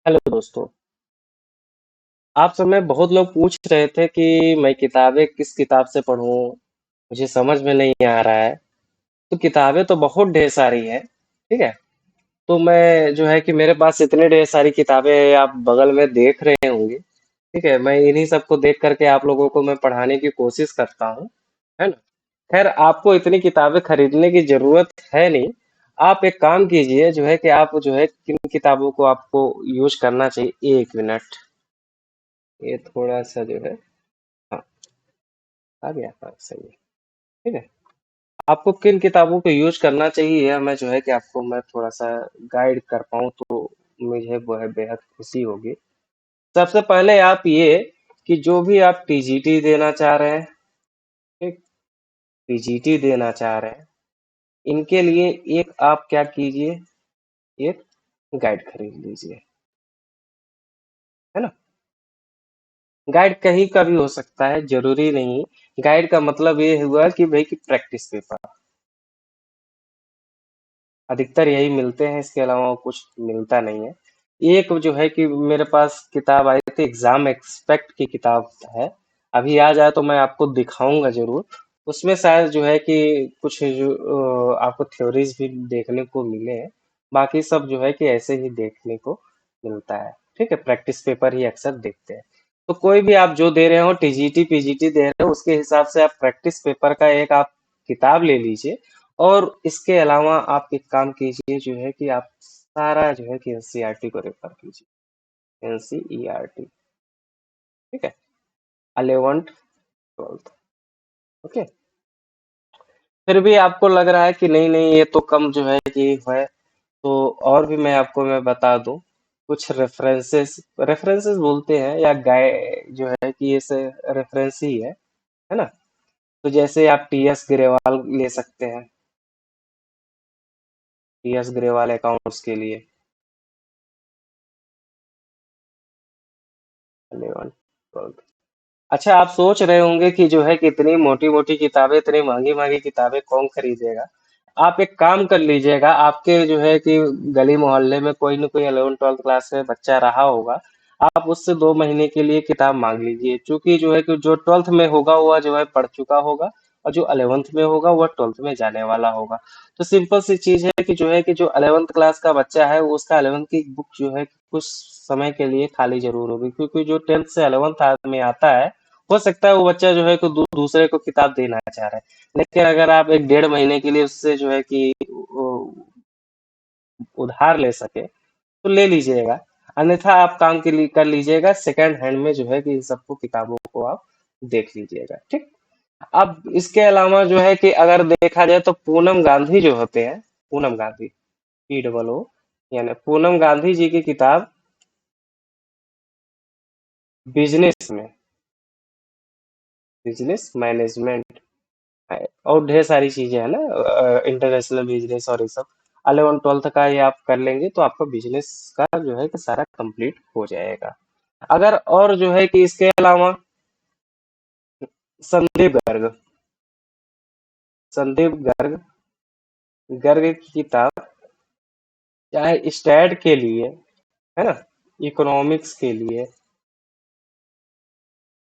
Hello दोस्तों। आप सब में बहुत लोग पूछ रहे थे कि मैं किताबें किस किताब से पढूं, मुझे समझ में नहीं आ रहा है। तो किताबें तो बहुत ढेर सारी है, ठीक है। तो मैं जो है कि मेरे पास इतने ढेर सारी किताबें हैं, आप बगल में देख रहे होंगे, ठीक है। मैं इन्हीं सबको देख करके आप लोगों को मैं पढ़ाने की कोशिश करता हूँ, है ना। खैर, आपको इतनी किताबें खरीदने की जरूरत है नहीं। आप एक काम कीजिए, जो है कि आप जो है किन किताबों को आपको यूज करना चाहिए। एक मिनट, ये थोड़ा सा जो है, हाँ, आ गया, हाँ सही है, ठीक है। आपको किन किताबों को यूज करना चाहिए, यह मैं जो है कि आपको मैं थोड़ा सा गाइड कर पाऊँ तो मुझे वो है बेहद खुशी होगी। सबसे पहले आप ये कि जो भी आप टीजीटी देना चाह रहे हैं, ठीक, पीजीटी देना चाह रहे हैं, इनके लिए एक आप क्या कीजिए, एक गाइड खरीद लीजिए, है ना। गाइड कहीं का भी हो सकता है, जरूरी नहीं। गाइड का मतलब ये हुआ कि भाई कि प्रैक्टिस पेपर अधिकतर यही मिलते हैं, इसके अलावा कुछ मिलता नहीं है। एक जो है कि मेरे पास किताब आई थी, एग्जाम एक्सपेक्ट की किताब है। अभी आ जाए तो मैं आपको दिखाऊंगा जरूर। उसमें शायद जो है कि कुछ जो आपको थ्योरीज भी देखने को मिले हैं। बाकी सब जो है कि ऐसे ही देखने को मिलता है, ठीक है। प्रैक्टिस पेपर ही अक्सर देखते हैं। तो कोई भी आप जो दे रहे हो, टीजीटी पीजीटी दे रहे हो, उसके हिसाब से आप प्रैक्टिस पेपर का एक आप किताब ले लीजिए। और इसके अलावा आप एक काम कीजिए, जो है कि आप सारा जो है कि एनसीईआरटी को रेफर कीजिए। एनसीईआरटी, ठीक है। 11th 12th, okay. फिर भी आपको लग रहा है कि नहीं नहीं ये तो कम जो है कि है, तो और भी मैं बता दूं। कुछ रेफरेंसेस रेफरेंसेस बोलते हैं या गाइड जो है कि ये से रेफरेंस ही है ना। तो जैसे आप टीएस ग्रेवाल ले सकते हैं, टीएस ग्रेवाल अकाउंट्स के लिए 11th। अच्छा, आप सोच रहे होंगे कि जो है कि इतनी मोटी मोटी किताबें, इतनी महंगी महंगी किताबें कौन खरीदेगा। आप एक काम कर लीजिएगा, आपके जो है कि गली मोहल्ले में कोई न कोई 11th 12th क्लास में बच्चा रहा होगा। आप उससे 2 महीने के लिए किताब मांग लीजिए, क्योंकि जो है कि जो 12th में होगा वह जो है पढ़ चुका होगा, और जो 11th में होगा वह 12th में जाने वाला होगा। तो सिंपल सी चीज है कि जो है कि जो 11th क्लास का बच्चा है वो उसका 11th की बुक जो है कुछ समय के लिए खाली जरूर होगी, क्योंकि जो 10th से 11th में आता है, हो सकता है वो बच्चा जो है कि दूसरे को किताब देना चाह रहा है। लेकिन अगर आप एक 1.5 महीने के लिए उससे जो है कि उधार ले सके तो ले लीजिएगा। अन्यथा आप काम के लिए कर लीजिएगा, सेकंड हैंड में जो है कि इन सबको किताबों को आप देख लीजिएगा, ठीक। अब इसके अलावा जो है कि अगर देखा जाए तो पूनम गांधी जो होते हैं, पूनम गांधी, POO, यानी पूनम गांधी जी की किताब बिजनेस में, बिजनेस मैनेजमेंट है, और ढेर सारी चीजें है ना, इंटरनेशनल बिजनेस और ये सब। 11th 12th का ये आप कर लेंगे तो आपका बिजनेस का जो है कि सारा कंप्लीट हो जाएगा। अगर और जो है कि इसके अलावा संदीप गर्ग, संदीप गर्ग, गर्ग की किताब, चाहे स्टैट के लिए, है ना, इकोनॉमिक्स के लिए,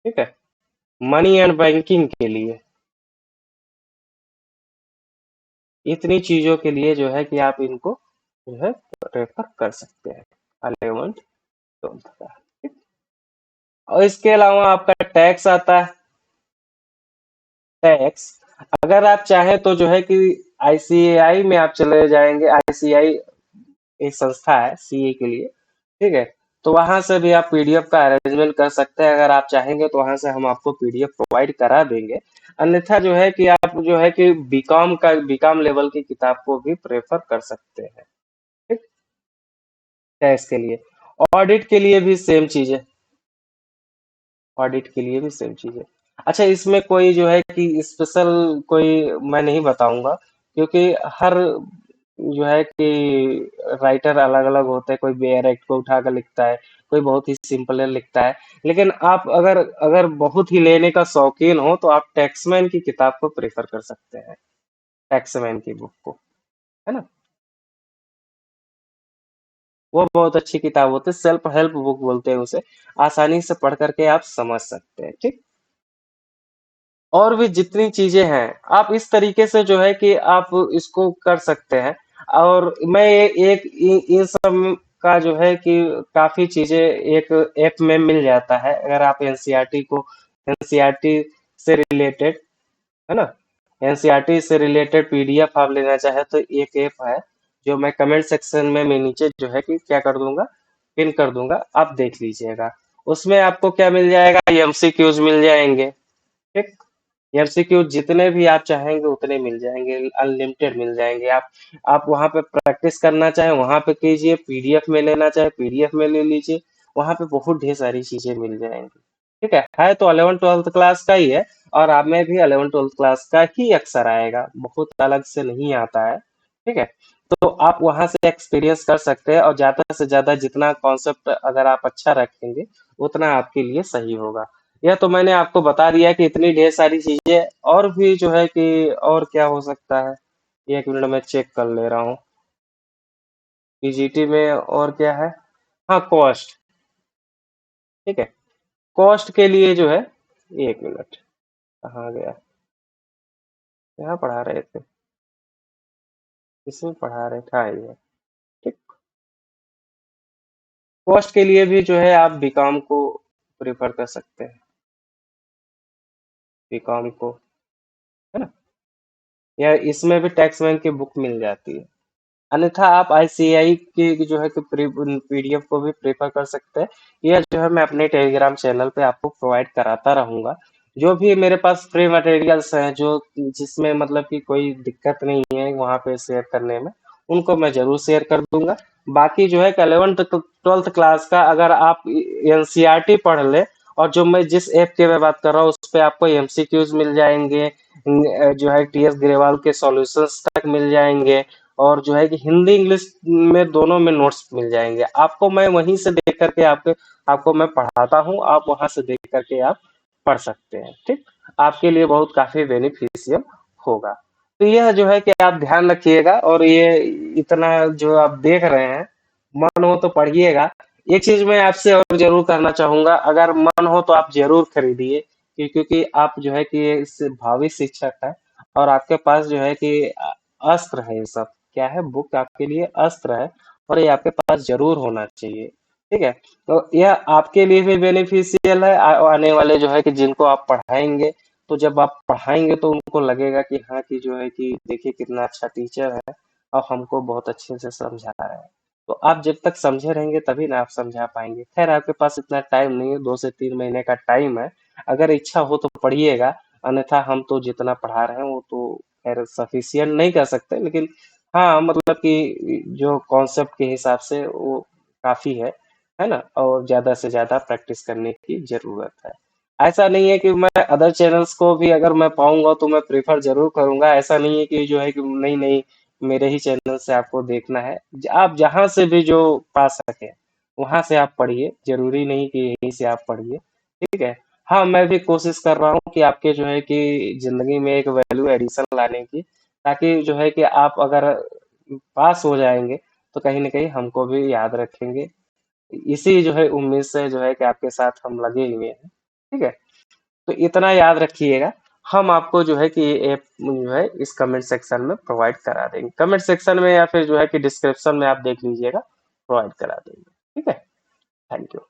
ठीक है, मनी एंड बैंकिंग के लिए, इतनी चीजों के लिए जो है कि आप इनको जो है रेफर कर सकते हैं, 11th 12th का, ठीक? और इसके अलावा आपका टैक्स आता है, टैक्स। अगर आप चाहें तो जो है कि आईसीएआई में आप चले जाएंगे। आईसीआई एक संस्था है सीए के लिए, ठीक है। तो वहां से भी आप पीडीएफ का अरेंजमेंट कर सकते हैं, अगर आप चाहेंगे तो वहां से हम आपको पीडीएफ प्रोवाइड करा देंगे। अन्यथा जो है कि आप जो है कि बीकॉम लेवल की किताब को भी प्रेफर कर सकते हैं, ठीक। टैक्स के लिए, ऑडिट के लिए भी सेम चीज है, ऑडिट के लिए भी सेम चीज है। अच्छा, इसमें कोई जो है कि स्पेशल कोई मैं नहीं बताऊंगा, क्योंकि हर जो है कि राइटर अलग अलग होते हैं। कोई बेयर एक्ट को उठाकर लिखता है, कोई बहुत ही सिंपल लिखता है। लेकिन आप अगर अगर बहुत ही लेने का शौकीन हो तो आप टैक्समैन की किताब को प्रेफर कर सकते हैं, टैक्समैन की बुक को, है ना। वो बहुत अच्छी किताब होती है, सेल्फ हेल्प बुक बोलते हैं उसे। आसानी से पढ़ करके आप समझ सकते हैं, ठीक। और भी जितनी चीजें हैं, आप इस तरीके से जो है कि आप इसको कर सकते हैं। और मैं इन सब का जो है कि काफी चीजें एक ऐप में मिल जाता है। अगर आप एनसीईआरटी को, एनसीईआरटी से रिलेटेड, है ना, एनसीईआरटी से रिलेटेड पीडीएफ आप लेना चाहे तो एक ऐप है, जो मैं कमेंट सेक्शन में मैं नीचे जो है कि क्या कर दूंगा, पिन कर दूंगा, आप देख लीजिएगा। उसमें आपको क्या मिल जाएगा, एमसीक्यूज मिल जाएंगे, ठीक। एमसीक्यू जितने भी आप चाहेंगे उतने मिल जाएंगे, अनलिमिटेड मिल जाएंगे। आप वहां पे प्रैक्टिस करना चाहे वहां पे कीजिए, पीडीएफ में लेना चाहे पीडीएफ में ले लीजिए, वहां पे बहुत ढेर सारी चीजें मिल जाएंगी। ठीक है तो 11th 12th क्लास का ही है। और आप में भी 11th 12th क्लास का ही अक्सर आएगा, बहुत अलग से नहीं आता है, ठीक है। तो आप वहां से एक्सपीरियंस कर सकते हैं, और ज्यादा से ज्यादा जितना कॉन्सेप्ट अगर आप अच्छा रखेंगे उतना आपके लिए सही होगा। यह तो मैंने आपको बता दिया कि इतनी ढेर सारी चीजें, और भी जो है कि और क्या हो सकता है। एक मिनट में चेक कर ले रहा हूँ, पीजीटी में और क्या है। हाँ, कॉस्ट, ठीक है। कॉस्ट के लिए जो है, एक मिनट, कहाँ गया, यहाँ पढ़ा रहे थे, इसमें पढ़ा रहे थे, हाँ ये है, ठीक। कॉस्ट के लिए भी जो है आप बीकॉम को प्रेफर कर सकते हैं, बीकॉम को, है ना। या इसमें भी टैक्समैन की बुक मिल जाती है। अन्यथा आप आईसीआई की जो है कि पीडीएफ को भी प्रेफर कर सकते हैं। यह जो है मैं अपने टेलीग्राम चैनल पे आपको प्रोवाइड कराता रहूंगा। जो भी मेरे पास फ्री मटेरियल्स हैं, जो जिसमें मतलब कि कोई दिक्कत नहीं है वहां पे शेयर करने में, उनको मैं जरूर शेयर कर दूंगा। बाकी जो है कि 11th 12th क्लास का अगर आप एनसीईआरटी पढ़ ले, और जो मैं जिस ऐप की मैं बात कर रहा हूँ उस पे आपको एमसीक्यूज मिल जाएंगे, जो है टीएस ग्रेवाल के सॉल्यूशंस तक मिल जाएंगे, और जो है कि हिंदी इंग्लिश में दोनों में नोट्स मिल जाएंगे आपको। मैं वहीं से देख करके आपके आपको मैं पढ़ाता हूँ, आप वहां से देख करके आप पढ़ सकते हैं, ठीक। आपके लिए बहुत काफी बेनिफिशियल होगा। तो यह जो है कि आप ध्यान रखिएगा, और ये इतना जो आप देख रहे हैं, मन हो तो पढ़िएगा। एक चीज मैं आपसे और जरूर करना चाहूंगा, अगर मन हो तो आप जरूर खरीदिए, क्योंकि आप जो है कि ये इससे भावी शिक्षक है, और आपके पास जो है कि अस्त्र है, ये सब क्या है, बुक आपके लिए अस्त्र है, और ये आपके पास जरूर होना चाहिए, ठीक है। तो यह आपके लिए भी बेनिफिशियल है, आने वाले जो है कि जिनको आप पढ़ाएंगे, तो जब आप पढ़ाएंगे तो उनको लगेगा कि हाँ, कि जो है कि देखिए कितना अच्छा टीचर है, और हमको बहुत अच्छे से समझा रहा है। तो आप जब तक समझे रहेंगे तभी ना आप समझा पाएंगे। खैर, आपके पास इतना टाइम नहीं है, 2 से 3 महीने का टाइम है। अगर इच्छा हो तो पढ़िएगा, अन्यथा हम तो जितना पढ़ा रहे हैं वो तो खैर सफिशियंट नहीं कह सकते, लेकिन हाँ मतलब कि जो कॉन्सेप्ट के हिसाब से वो काफी है ना। और ज्यादा से ज्यादा प्रैक्टिस करने की जरूरत है। ऐसा नहीं है कि मैं अदर चैनल्स को भी अगर मैं पाऊंगा तो मैं प्रेफर जरूर करूंगा, ऐसा नहीं है कि जो है कि नहीं नहीं, मेरे ही चैनल से आपको देखना है। आप जहां से भी जो पा सके वहां से आप पढ़िए, जरूरी नहीं कि यहीं से आप पढ़िए, ठीक है। हाँ, मैं भी कोशिश कर रहा हूँ कि आपके जो है कि जिंदगी में एक वैल्यू एडिशन लाने की, ताकि जो है कि आप अगर पास हो जाएंगे तो कहीं ना कहीं हमको भी याद रखेंगे। इसी जो है उम्मीद से जो है कि आपके साथ हम लगे हुए हैं, ठीक है। तो इतना याद रखिएगा, हम आपको जो है कि ये ऐप जो है इस कमेंट सेक्शन में प्रोवाइड करा देंगे, कमेंट सेक्शन में या फिर जो है कि डिस्क्रिप्शन में आप देख लीजिएगा, प्रोवाइड करा देंगे, ठीक है। Thank you.